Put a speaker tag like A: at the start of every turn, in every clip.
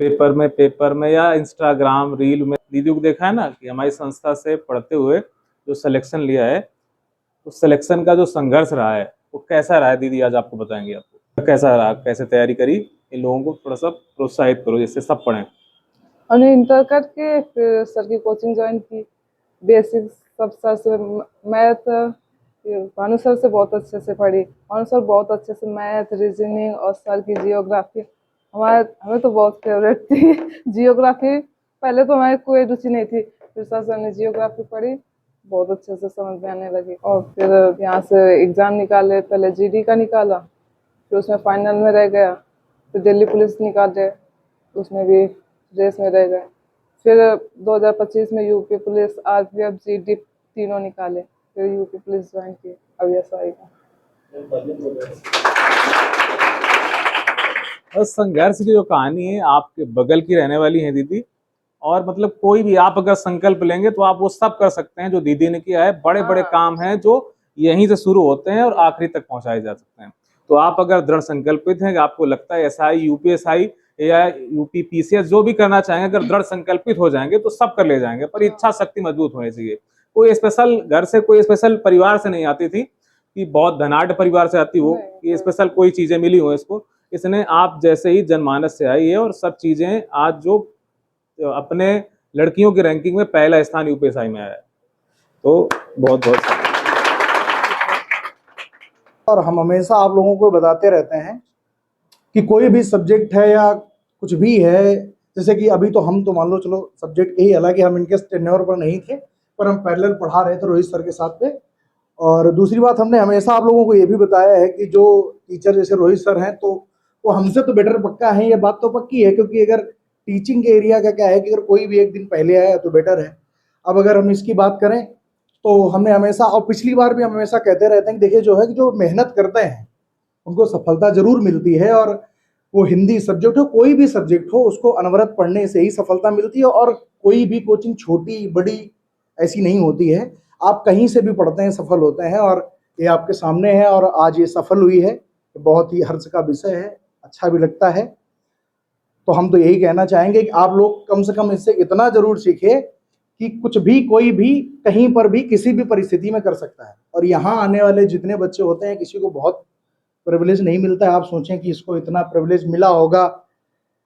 A: Paper में या Instagram reel में दीदी को देखा है ना कि हमारी संस्था से पढ़ते हुए जो सिलेक्शन लिया है, उस सिलेक्शन का जो संघर्ष रहा है वो कैसा रहा है दीदी, आज आपको बताएंगे। आपको कैसा रहा, कैसे तैयारी करी, इन लोगों को थोड़ा सा प्रोत्साहित करो जिससे सब पढ़ें।
B: हमने इंटर करके फिर सर की कोचिंग ज्वाइन की। बेसिक सब सर से, मैथ भानु सर से बहुत अच्छे से पढ़ी। भानु सर बहुत अच्छे से मैथ, रीजनिंग और सर की जियोग्राफी हमें तो बहुत फेवरेट थी। जियोग्राफी पहले तो हमारी कोई रुचि नहीं थी, फिर सर ने जियोग्राफी पढ़ी, बहुत अच्छे से समझ में आने लगी। और फिर यहाँ से एग्ज़ाम निकाले, पहले जीडी का निकाला, फिर उसमें फाइनल में रह गया। फिर दिल्ली पुलिस निकाले, उसमें भी रेस में रह गए। फिर 2025 में यूपी पुलिस, आरपीएफ, जीडी तीनों निकाले, फिर यूपी पुलिस ज्वाइन की। अब एसआई का
A: बस संघर्ष की जो कहानी है आपके बगल की रहने वाली है दीदी। और मतलब कोई भी आप अगर संकल्प लेंगे तो आप वो सब कर सकते हैं जो दीदी ने किया है। बड़े बड़े काम हैं जो यहीं से शुरू होते हैं और आखिरी तक पहुंचाए जा सकते हैं। तो आप अगर दृढ़ संकल्पित हैं कि आपको लगता है एसआई, यूपीएसआई या यूपी पीसीएस जो भी करना चाहेंगे, अगर दृढ़ संकल्पित हो जाएंगे तो सब कर ले जाएंगे। पर इच्छा शक्ति मजबूत होनी चाहिए। कोई स्पेशल घर से, कोई स्पेशल परिवार से नहीं आती थी कि बहुत धनाढ़ परिवार से आती हो, ये स्पेशल कोई चीजें मिली हो इसको। इसने आप जैसे ही जनमानस से आई है और सब चीजें आज जो अपने लड़कियों की रैंकिंग में पहला स्थान यूपीएसआई में आया है। तो बहुत बहुत
C: और हम हमेशा आप लोगों को बताते रहते हैं कि कोई भी सब्जेक्ट है या कुछ भी है, जैसे कि अभी तो हम तो मान लो चलो सब्जेक्ट यही, हालांकि हम इनके टेन्योर पर नहीं थे, पर हम पैरेलल पढ़ा रहे थे रोहित सर के साथ पे। और दूसरी बात, हमने हमेशा आप लोगों को ये भी बताया है कि जो टीचर जैसे रोहित सर हैं तो वो हमसे तो बेटर पक्का है, ये बात तो पक्की है। क्योंकि अगर टीचिंग के एरिया का क्या है कि अगर कोई भी एक दिन पहले आया तो बेटर है। अब अगर हम इसकी बात करें तो हमने हमेशा, और पिछली बार भी हम हमेशा कहते रहते हैं कि देखिए जो है कि जो मेहनत करते हैं उनको सफलता जरूर मिलती है। और वो हिंदी सब्जेक्ट हो, कोई भी सब्जेक्ट हो, उसको अनवरत पढ़ने से ही सफलता मिलती है। और कोई भी कोचिंग छोटी बड़ी ऐसी नहीं होती है, आप कहीं से भी पढ़ते हैं सफल होते हैं। और ये आपके सामने है और आज ये सफल हुई है, बहुत ही हर्ष का विषय है, अच्छा भी लगता है। तो हम तो यही कहना चाहेंगे कि आप लोग कम से कम इससे इतना जरूर सीखे कि कुछ भी, कोई भी, कहीं पर भी, किसी भी परिस्थिति में कर सकता है। और यहाँ आने वाले जितने बच्चे होते हैं, किसी को बहुत प्रिविलेज नहीं मिलता है। आप सोचें कि इसको इतना प्रिविलेज मिला होगा,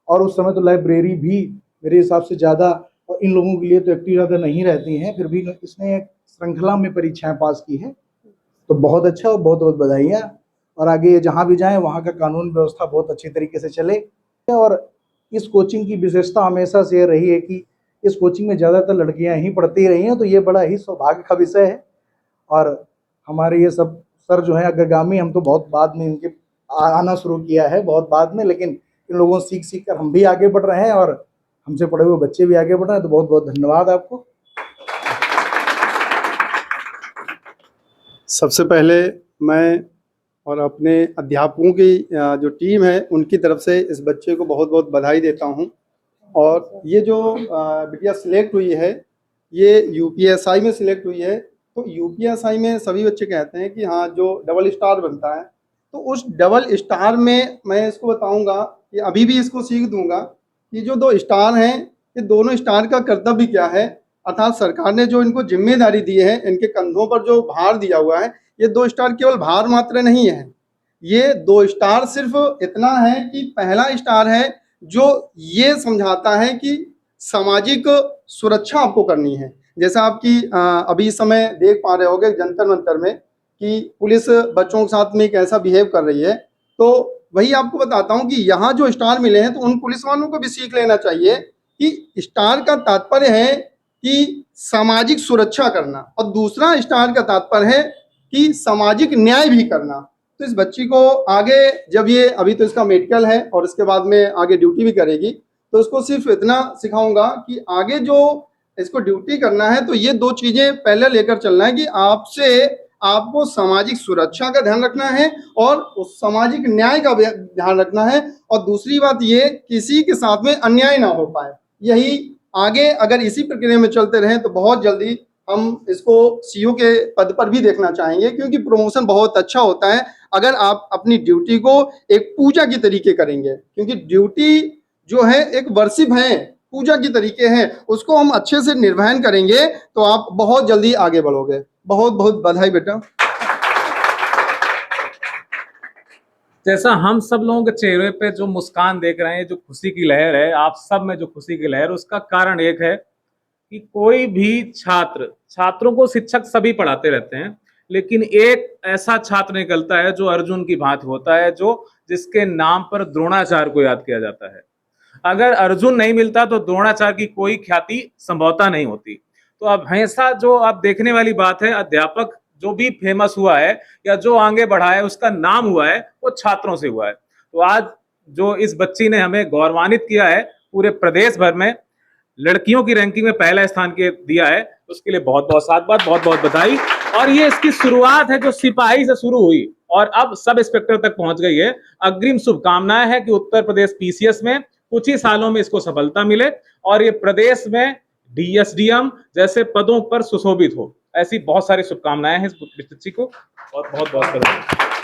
C: और उस समय तो लाइब्रेरी भी मेरे हिसाब से ज़्यादा, और इन लोगों के लिए तो एक्टिव ज़्यादा नहीं रहती हैं, फिर भी इसने एक श्रृंखला में परीक्षाएं पास की है। तो बहुत अच्छा और बहुत बहुत बधाइयाँ। और आगे जहाँ भी जाएँ वहाँ का कानून व्यवस्था बहुत अच्छी तरीके से चले। और इस कोचिंग की विशेषता हमेशा से रही है कि इस कोचिंग में ज़्यादातर लड़कियां ही पढ़ती रही हैं, तो ये बड़ा ही सौभाग्य का विषय है। और हमारे ये सब सर जो है अग्रगामी, हम तो बहुत बाद में इनके आना शुरू किया है, बहुत बाद में, लेकिन इन लोगों से सीख कर हम भी आगे बढ़ रहे हैं और हमसे पढ़े हुए बच्चे भी आगे बढ़ रहे हैं। तो बहुत बहुत धन्यवाद आपको।
D: सबसे पहले मैं और अपने अध्यापकों की जो टीम है उनकी तरफ से इस बच्चे को बहुत बहुत बधाई देता हूं। और ये जो बिटिया सिलेक्ट हुई है, ये यूपीएसआई में सिलेक्ट हुई है। तो यूपीएसआई में सभी बच्चे कहते हैं कि हाँ, जो डबल स्टार बनता है, तो उस डबल स्टार में मैं इसको बताऊंगा कि अभी भी इसको सीख दूंगा कि जो 2 स्टार हैं, ये दोनों स्टार का कर्तव्य क्या है। अर्थात सरकार ने जो इनको जिम्मेदारी दी है, इनके कंधों पर जो भार दिया हुआ है, ये 2 स्टार केवल भार मात्र नहीं है। ये 2 स्टार सिर्फ इतना है कि पहला स्टार है जो ये समझाता है कि सामाजिक सुरक्षा आपको करनी है। जैसा आपकी अभी समय देख पा रहे होगे जंतर मंतर में कि पुलिस बच्चों के साथ में एक ऐसा बिहेव कर रही है, तो वही आपको बताता हूँ कि यहाँ जो स्टार मिले हैं तो उन पुलिस वालों को भी सीख लेना चाहिए कि स्टार का तात्पर्य है कि सामाजिक सुरक्षा करना, और दूसरा स्टार का तात्पर्य है कि सामाजिक न्याय भी करना। तो इस बच्ची को आगे, जब ये अभी तो इसका मेडिकल है और इसके बाद में आगे ड्यूटी भी करेगी, तो इसको सिर्फ इतना सिखाऊंगा कि आगे जो इसको ड्यूटी करना है तो ये 2 चीजें पहले लेकर चलना है कि आपको सामाजिक सुरक्षा का ध्यान रखना है और उस सामाजिक न्याय का ध्यान रखना है। और दूसरी बात ये, किसी के साथ में अन्याय ना हो पाए। यही आगे अगर इसी प्रक्रिया में चलते रहें तो बहुत जल्दी हम इसको सीओ के पद पर भी देखना चाहेंगे, क्योंकि प्रमोशन बहुत अच्छा होता है अगर आप अपनी ड्यूटी को एक पूजा की तरीके करेंगे। क्योंकि ड्यूटी जो है एक वर्शिप है, पूजा की तरीके हैं, उसको हम अच्छे से निर्वहन करेंगे तो आप बहुत जल्दी आगे बढ़ोगे। बहुत बहुत बधाई बेटा।
A: जैसा हम सब लोगों के चेहरे पे जो मुस्कान देख रहे हैं, जो खुशी की लहर है, आप सब में जो खुशी की लहर, उसका कारण एक है कि कोई भी छात्रों को शिक्षक सभी पढ़ाते रहते हैं, लेकिन एक ऐसा छात्र निकलता है जो अर्जुन की भांति होता है, जो जिसके नाम पर द्रोणाचार्य को याद किया जाता है। अगर अर्जुन नहीं मिलता तो द्रोणाचार्य की कोई ख्याति संभवतः नहीं होती। तो अब हमेशा जो आप देखने वाली बात है, अध्यापक जो भी फेमस हुआ है या जो आगे बढ़ा है, उसका नाम हुआ है वो छात्रों से हुआ है। तो आज जो इस बच्ची ने हमें गौरवान्वित किया है, पूरे प्रदेश भर में लड़कियों की रैंकिंग में पहला स्थान के दिया है, उसके लिए बहुत बहुत साधुवाद, बहुत बहुत बधाई। और ये इसकी शुरुआत है जो सिपाही से शुरू हुई और अब सब इंस्पेक्टर तक पहुंच गई है। अग्रिम शुभकामनाएं है कि उत्तर प्रदेश पीसीएस में कुछ ही सालों में इसको सफलता मिले और ये प्रदेश में डीएसडीएम जैसे पदों पर सुशोभित हो। ऐसी बहुत सारी शुभकामनाएं हैं इस बच्ची को और बहुत बहुत बधाई।